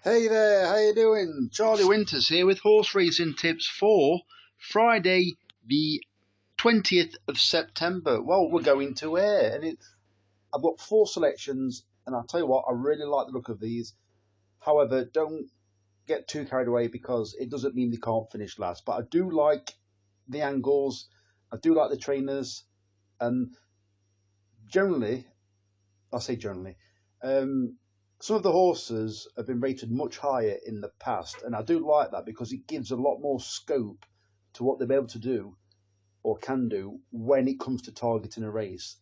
Hey there, how you doing? Charlie Winters here with horse racing tips for Friday the 20th of September. Well, we're going to Ayr and I've got 4 selections and I'll tell you what, I really like the look of these. However, don't get too carried away because it doesn't mean they can't finish last. But I do like the angles, I do like the trainers, and generally, I'll say generally, some of the horses have been rated much higher in the past, and I do like that because it gives a lot more scope to what they'll be able to do or can do when it comes to targeting a race.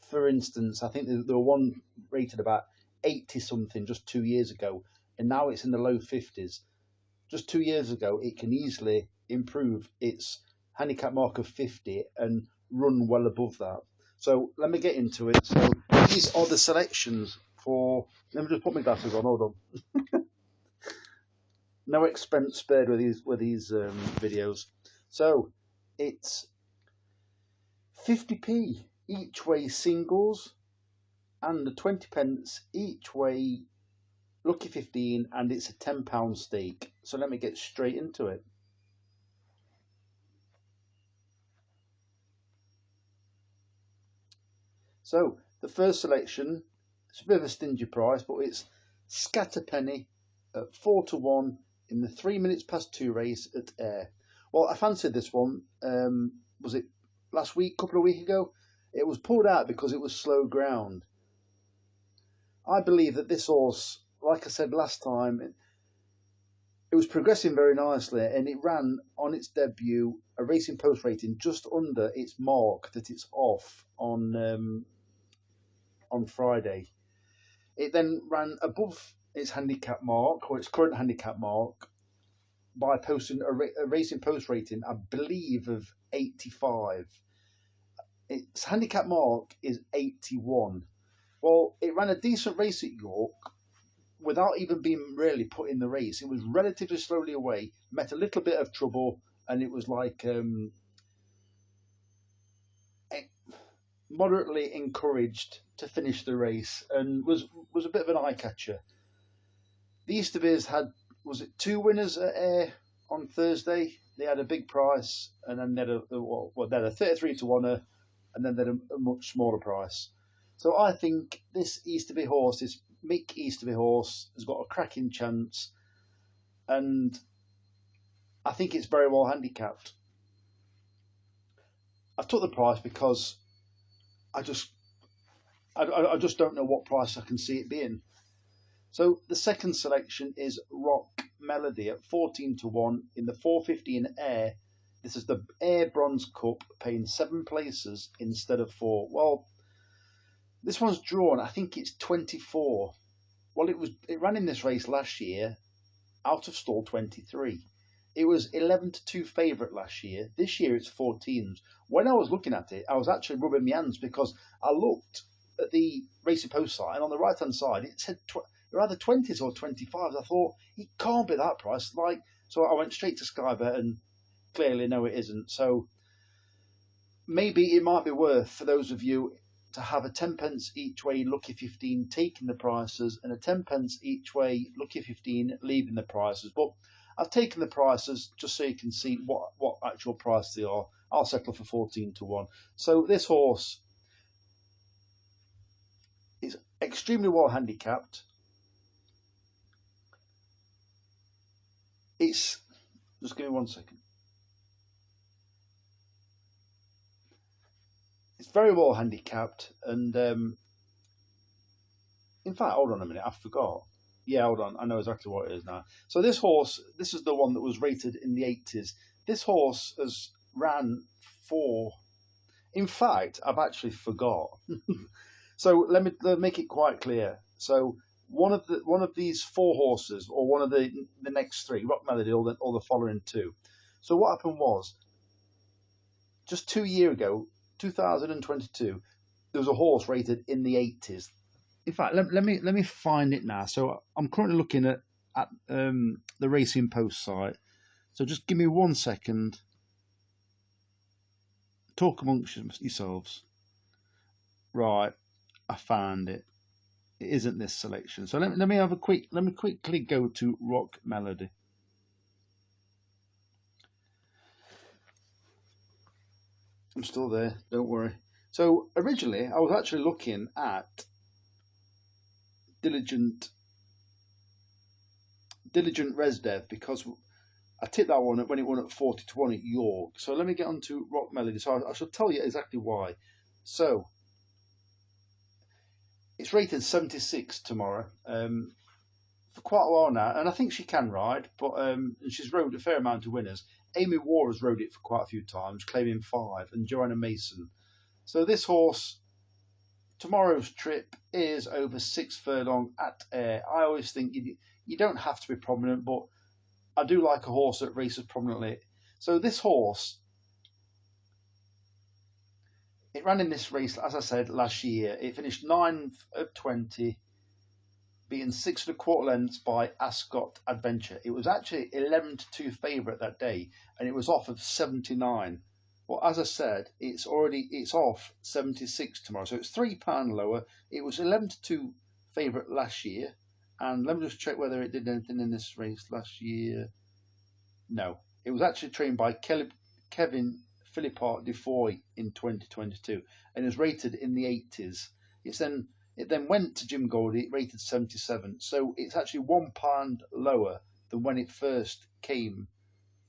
For instance, I think there were one rated about 80 something just 2 years ago, and now it's in the low 50s. Just 2 years ago, it can easily improve its handicap mark of 50 and run well above that. So let me get into it. So these are the selections for. Let me just put my glasses on. Hold on. No expense spared with these videos. So it's 50p each way singles and the 20 pence each way lucky 15, and it's a £10 stake. So let me get straight into it. So the first selection, it's a bit of a stingy price, but it's Scatterpenny at 4-1 in the 3 minutes past 2 race at Ayr. Well, I fancied this one. Was it last week, couple of weeks ago? It was pulled out because it was slow ground. I believe that this horse, like I said last time, it was progressing very nicely, and it ran on its debut a Racing Post rating just under its mark that it's off on Friday. It then ran above its handicap mark, or its current handicap mark, by posting a Racing Post rating, I believe, of 85. Its handicap mark is 81. Well, it ran a decent race at York without even being really put in the race. It was relatively slowly away, met a little bit of trouble, and it was like moderately encouraged to finish the race, and was a bit of an eye catcher. The Easterbeers had, was it 2 winners at Ayr on Thursday? They had a big price, and then they had a 33-1, and then they had a much smaller price. So I think this Easterby horse, this Mick Easterby horse, has got a cracking chance, and I think it's very well handicapped. I've took the price because I just don't know what price I can see it being. So the second selection is Rock Melody at 14-1 in the 4:15 Ayr. This is the Ayr Bronze Cup, paying 7 places instead of 4. Well, this one's drawn, I think it's 24. Well, it ran in this race last year, out of stall 23. It was 11-2 favourite last year. This year it's 14s. When I was looking at it, I was actually rubbing my hands because I looked at the Racing Post site, and on the right hand side it said either 20s or 25s. I thought it can't be that price. So I went straight to Sky Bet, and clearly no, it isn't. So maybe it might be worth for those of you to have a 10 pence each way lucky 15 taking the prices, and a 10 pence each way lucky 15 leaving the prices. But I've taken the prices just so you can see what actual price they are. I'll settle for 14-1. So this horse is extremely well handicapped. It's, just give me 1 second. It's very well handicapped, and in fact, hold on a minute, I forgot. Yeah, hold on, I know exactly what it is now. So this horse, this is the one that was rated in the 80s. This horse has ran for, in fact, I've actually forgot. So let me make it quite clear. So one of these 4 horses, or one of the next 3, Rock Melody, or the following 2. So what happened was, just 2 years ago, 2022, there was a horse rated in the 80s. In fact, let me find it now. So I'm currently looking at the Racing Post site. So just give me 1 second. Talk amongst yourselves. Right, I found it. it isn't this selection. So let me quickly go to Rock Melody. I'm still there, don't worry. So originally I was actually looking at Diligent Resdev because I tipped that one when it won at 40-1 at York. So let me get on to Rock Melody. So I shall tell you exactly why. So it's rated 76 tomorrow for quite a while now, and I think she can ride, but and she's rode a fair amount of winners. Amy War has rode it for quite a few times, claiming 5, and Joanna Mason. So this horse, tomorrow's trip is over 6 furlong at Ayr. I always think you don't have to be prominent, but I do like a horse that races prominently. So this horse, it ran in this race, as I said, last year. It finished 9th of 20, beaten 6 1/4 lengths by Ascot Adventure. It was actually 11-2 favourite that day, and it was off of 79. Well, as I said, it's off 76 tomorrow, so it's £3 lower. It was 11-2 favourite last year, and let me just check whether it did anything in this race last year. No, it was actually trained by Kevin Philippart Defoy in 2022, and is rated in the 80s. It then went to Jim Goldie, rated 77, so it's actually £1 lower than when it first came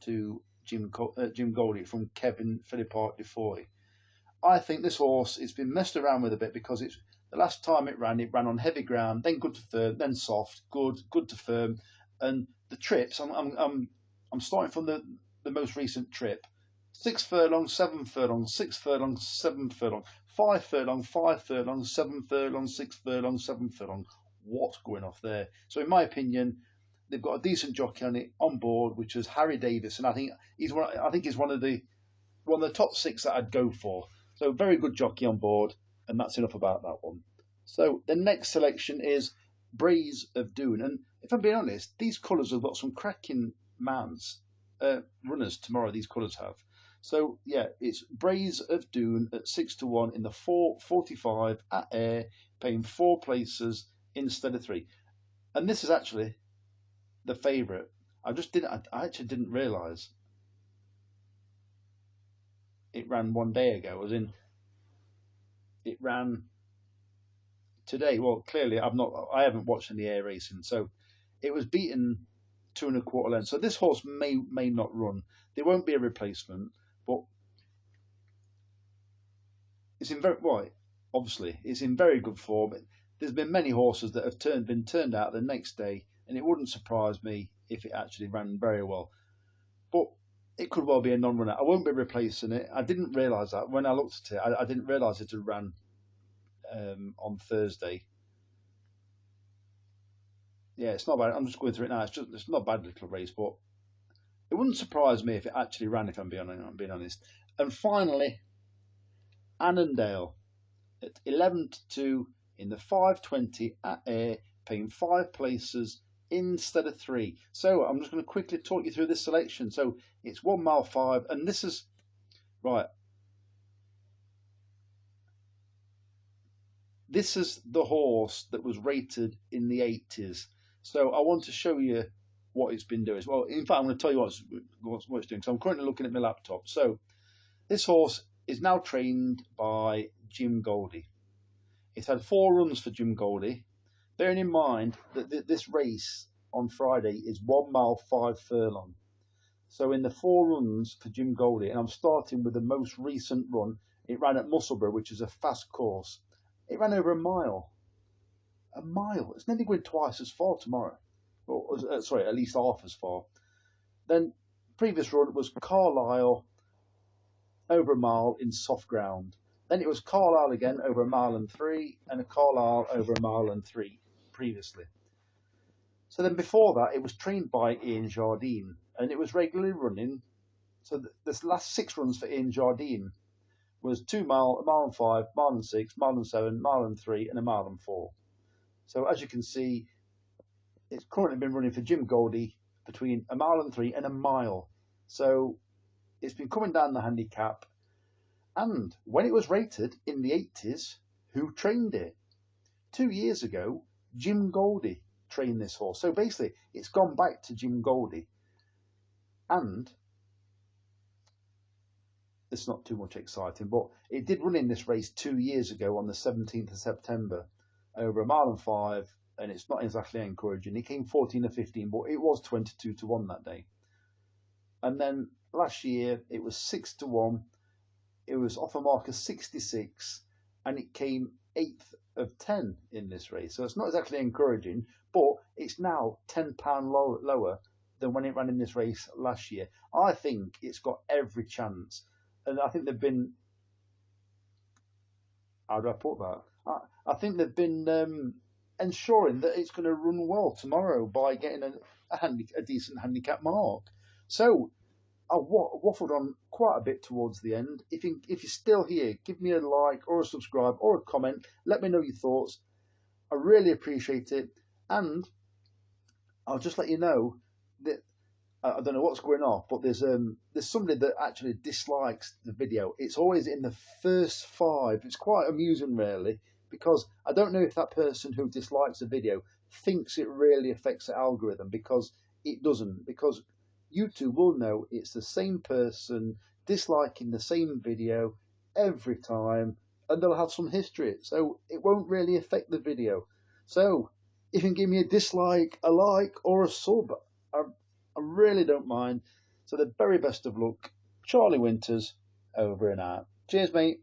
to Jim Goldie from Kevin Philippart Defoy. I think this horse, it's been messed around with a bit because it's the last time it ran on heavy ground, then good to firm, then soft, good to firm, and the trips. I'm starting from the most recent trip. 6 furlong, 7 furlong, 6 furlong, 7 furlong, 5 furlong, 5 furlong, 7 furlong, 6 furlong, 7 furlong. What's going off there? So in my opinion, they've got a decent jockey on board, which is Harry Davis, and I think he's one of the top 6 that I'd go for. So very good jockey on board, and that's enough about that one. So the next selection is Braze of Doon, and if I'm being honest, these colours have got some cracking runners tomorrow. These colours have. So yeah, it's Braze of Doon at 6-1 in the 4:45 at Ayr, paying 4 places instead of 3. And this is actually the favourite. I actually didn't realise it ran one day ago. As in, it ran today. Well, clearly I haven't watched any Ayr racing, so it was beaten 2 1/4 lengths. So this horse may not run. There won't be a replacement, but it's in it's in very good form. There's been many horses that have been turned out the next day, and it wouldn't surprise me if it actually ran very well. But it could well be a non-runner. I won't be replacing it. I didn't realise that when I looked at it. I didn't realise it had ran on Thursday. Yeah, it's not bad. I'm just going through it now. It's not a bad little race, but it wouldn't surprise me if it actually ran. If I'm being honest. And finally, Annandale at 11-2 in the 5:20 at Ayr, paying 5 places instead of 3. So I'm just going to quickly talk you through this selection. So it's 1 mile 5, and this is right. This is the horse that was rated in the 80s. So I want to show you what it's been doing. Well, in fact, I'm going to tell you what it's doing. So I'm currently looking at my laptop. So this horse is now trained by Jim Goldie. It's had 4 runs for Jim Goldie, bearing in mind that this race on Friday is 1 mile 5 furlong. So in the 4 runs for Jim Goldie, and I'm starting with the most recent run, it ran at Musselburgh, which is a fast course. It ran over a mile. A mile. It's nearly going twice as far tomorrow. Or, sorry, at least half as far. Then previous run was Carlisle over a mile in soft ground. Then it was Carlisle again over a mile and 3, and a Carlisle over a mile and 3 previously. So then before that, it was trained by Ian Jardine, and it was regularly running. So this last 6 runs for Ian Jardine was 2 mile, a mile and 5, mile and 6, mile and 7, mile and 3, and a mile and 4. So as you can see, it's currently been running for Jim Goldie between a mile and 3 and a mile. So it's been coming down the handicap. And when it was rated in the 80s, who trained it? 2 years ago, Jim Goldie trained this horse. So basically, it's gone back to Jim Goldie, and it's not too much exciting, but it did run in this race 2 years ago on the 17th of September over 1.5 miles, and it's not exactly encouraging. He came 14 to 15, but it was 22 to 1 that day. And then last year it was 6 to 1. It was off a mark of 66, and it came 8th of 10 in this race. So it's not exactly encouraging, but it's now £10 lower than when it ran in this race last year. I think it's got every chance. And I think they've been, how do I put that? I think they've been ensuring that it's going to run well tomorrow by getting a decent handicap mark. So I waffled on quite a bit towards the end. If you're still here, give me a like or a subscribe or a comment. Let me know your thoughts. I really appreciate it. And I'll just let you know that I don't know what's going on, but there's somebody that actually dislikes the video. It's always in the first 5. It's quite amusing, really, because I don't know if that person who dislikes the video thinks it really affects the algorithm, because it doesn't. Because YouTube will know it's the same person disliking the same video every time, and they'll have some history, so it won't really affect the video. So if you can give me a dislike, a like, or a sub, I really don't mind. So the very best of luck. Charlie Winters, over and out. Cheers, mate.